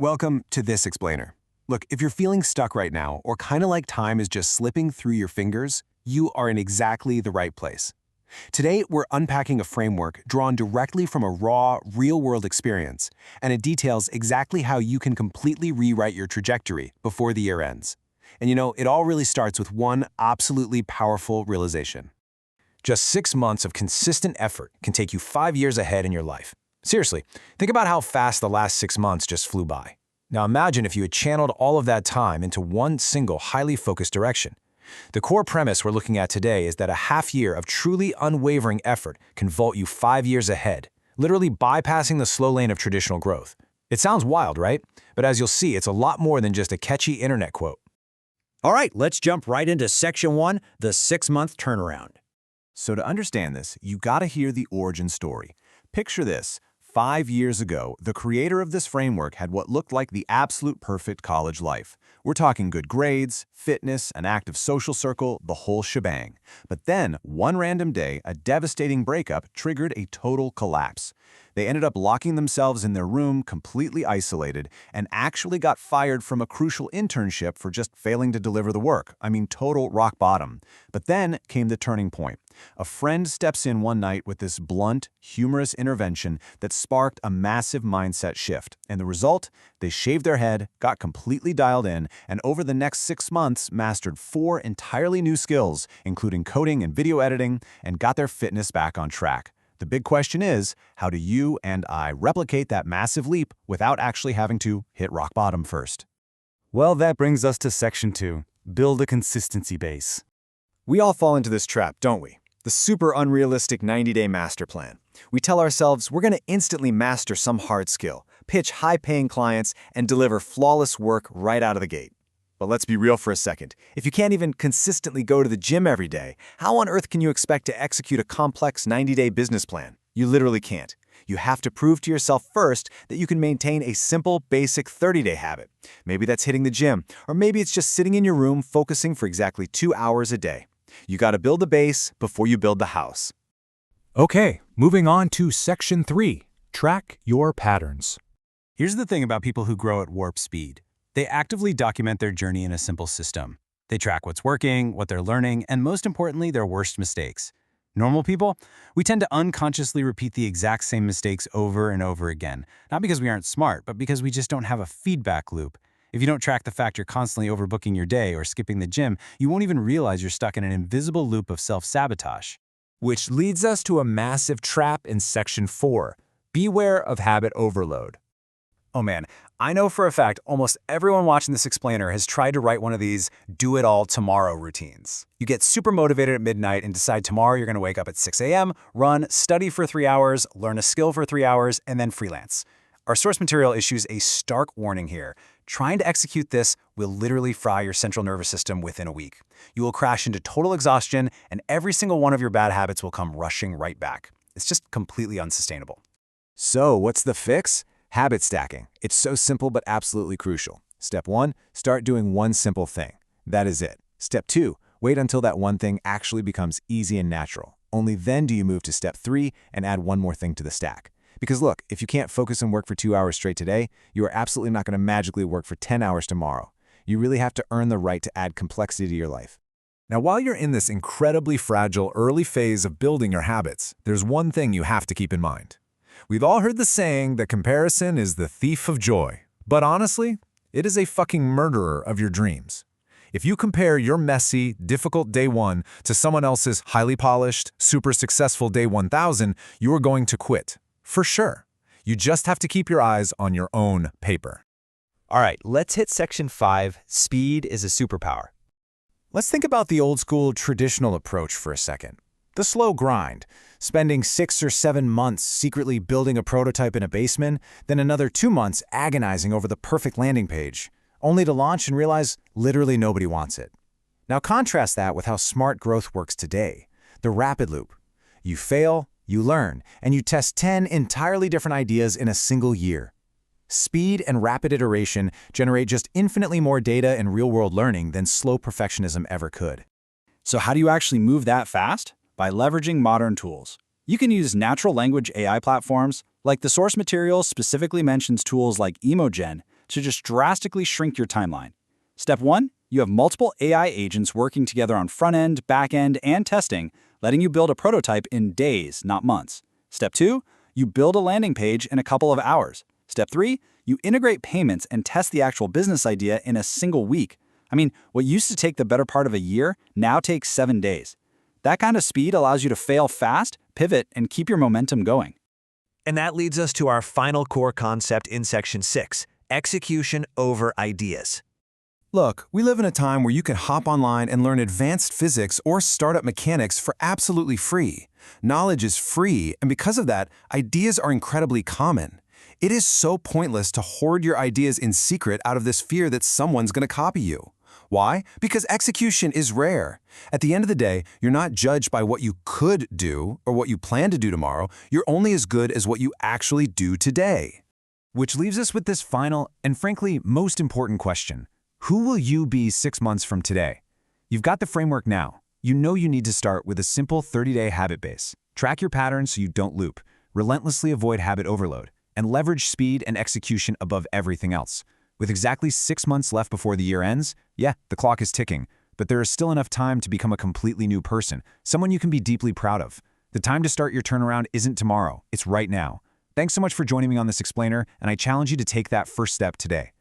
Welcome to This Explainer. Look, if you're feeling stuck right now, or kind of like time is just slipping through your fingers, you are in exactly the right place. Today, we're unpacking a framework drawn directly from a raw, real-world experience, and it details exactly how you can completely rewrite your trajectory before the year ends. And it all really starts with one absolutely powerful realization. Just 6 months of consistent effort can take you 5 years ahead in your life. Seriously, think about how fast the last 6 months just flew by. Now imagine if you had channeled all of that time into one single, highly focused direction. The core premise we're looking at today is that a half year of truly unwavering effort can vault you 5 years ahead, literally bypassing the slow lane of traditional growth. It sounds wild, right? But as you'll see, it's a lot more than just a catchy internet quote. All right, let's jump right into Section 1, the 6-month turnaround. So to understand this, you gotta hear the origin story. Picture this. 5 years ago, the creator of this framework had what looked like the absolute perfect college life. We're talking good grades, fitness, an active social circle, the whole shebang. But then, one random day, a devastating breakup triggered a total collapse. They ended up locking themselves in their room, completely isolated, and actually got fired from a crucial internship for just failing to deliver the work. I mean, total rock bottom. But then came the turning point. A friend steps in one night with this blunt, humorous intervention that sparked a massive mindset shift. And the result? They shaved their head, got completely dialed in, and over the next 6 months mastered 4 entirely new skills, including coding and video editing, and got their fitness back on track. The big question is, how do you and I replicate that massive leap without actually having to hit rock bottom first? Well, that brings us to Section 2, build a consistency base. We all fall into this trap, don't we? The super unrealistic 90-day master plan. We tell ourselves we're going to instantly master some hard skill, pitch high-paying clients, and deliver flawless work right out of the gate. But let's be real for a second. If you can't even consistently go to the gym every day, how on earth can you expect to execute a complex 90-day business plan? You literally can't. You have to prove to yourself first that you can maintain a simple, basic 30-day habit. Maybe that's hitting the gym, or maybe it's just sitting in your room focusing for exactly 2 hours a day. You gotta build the base before you build the house. Okay, moving on to Section 3, track your patterns. Here's the thing about people who grow at warp speed. They actively document their journey in a simple system. They track what's working, what they're learning, and most importantly, their worst mistakes. Normal people, we tend to unconsciously repeat the exact same mistakes over and over again, not because we aren't smart, but because we just don't have a feedback loop. If you don't track the fact you're constantly overbooking your day or skipping the gym, you won't even realize you're stuck in an invisible loop of self-sabotage. Which leads us to a massive trap in Section 4, beware of habit overload. Oh man, I know for a fact almost everyone watching this explainer has tried to write one of these do-it-all tomorrow routines. You get super motivated at midnight and decide tomorrow you're going to wake up at 6 a.m., run, study for 3 hours, learn a skill for 3 hours, and then freelance. Our source material issues a stark warning here. Trying to execute this will literally fry your central nervous system within a week. You will crash into total exhaustion, and every single one of your bad habits will come rushing right back. It's just completely unsustainable. So, what's the fix? Habit stacking. It's so simple but absolutely crucial. Step 1, start doing one simple thing. That is it. Step 2, wait until that one thing actually becomes easy and natural. Only then do you move to Step 3 and add one more thing to the stack. Because look, if you can't focus and work for 2 hours straight today, you are absolutely not going to magically work for 10 hours tomorrow. You really have to earn the right to add complexity to your life. Now, while you're in this incredibly fragile early phase of building your habits, there's one thing you have to keep in mind. We've all heard the saying that comparison is the thief of joy. But honestly, it is a fucking murderer of your dreams. If you compare your messy, difficult day 1 to someone else's highly polished, super successful day 1000, you are going to quit. For sure. You just have to keep your eyes on your own paper. All right, let's hit Section 5, speed is a superpower. Let's think about the old school traditional approach for a second. The slow grind, spending 6 or 7 months secretly building a prototype in a basement, then another 2 months agonizing over the perfect landing page, only to launch and realize literally nobody wants it. Now contrast that with how smart growth works today, the rapid loop. You fail, you learn, and you test 10 entirely different ideas in a single year. Speed and rapid iteration generate just infinitely more data and real-world learning than slow perfectionism ever could. So how do you actually move that fast? By leveraging modern tools. You can use natural language AI platforms, like the source material specifically mentions tools like Emogen, to just drastically shrink your timeline. Step 1, you have multiple AI agents working together on front-end, back-end, and testing, letting you build a prototype in days, not months. Step 2, you build a landing page in a couple of hours. Step 3, you integrate payments and test the actual business idea in a single week. I mean, what used to take the better part of a year now takes 7 days. That kind of speed allows you to fail fast, pivot, and keep your momentum going. And that leads us to our final core concept in Section 6, execution over ideas. Look, we live in a time where you can hop online and learn advanced physics or startup mechanics for absolutely free. Knowledge is free, and because of that, ideas are incredibly common. It is so pointless to hoard your ideas in secret out of this fear that someone's going to copy you. Why? Because execution is rare. At the end of the day, you're not judged by what you could do or what you plan to do tomorrow. You're only as good as what you actually do today. Which leaves us with this final and frankly most important question. Who will you be 6 months from today? You've got the framework now. You know you need to start with a simple 30-day habit base. Track your patterns so you don't loop, relentlessly avoid habit overload, and leverage speed and execution above everything else. With exactly 6 months left before the year ends, yeah, the clock is ticking, but there is still enough time to become a completely new person, someone you can be deeply proud of. The time to start your turnaround isn't tomorrow, it's right now. Thanks so much for joining me on this explainer, and I challenge you to take that first step today.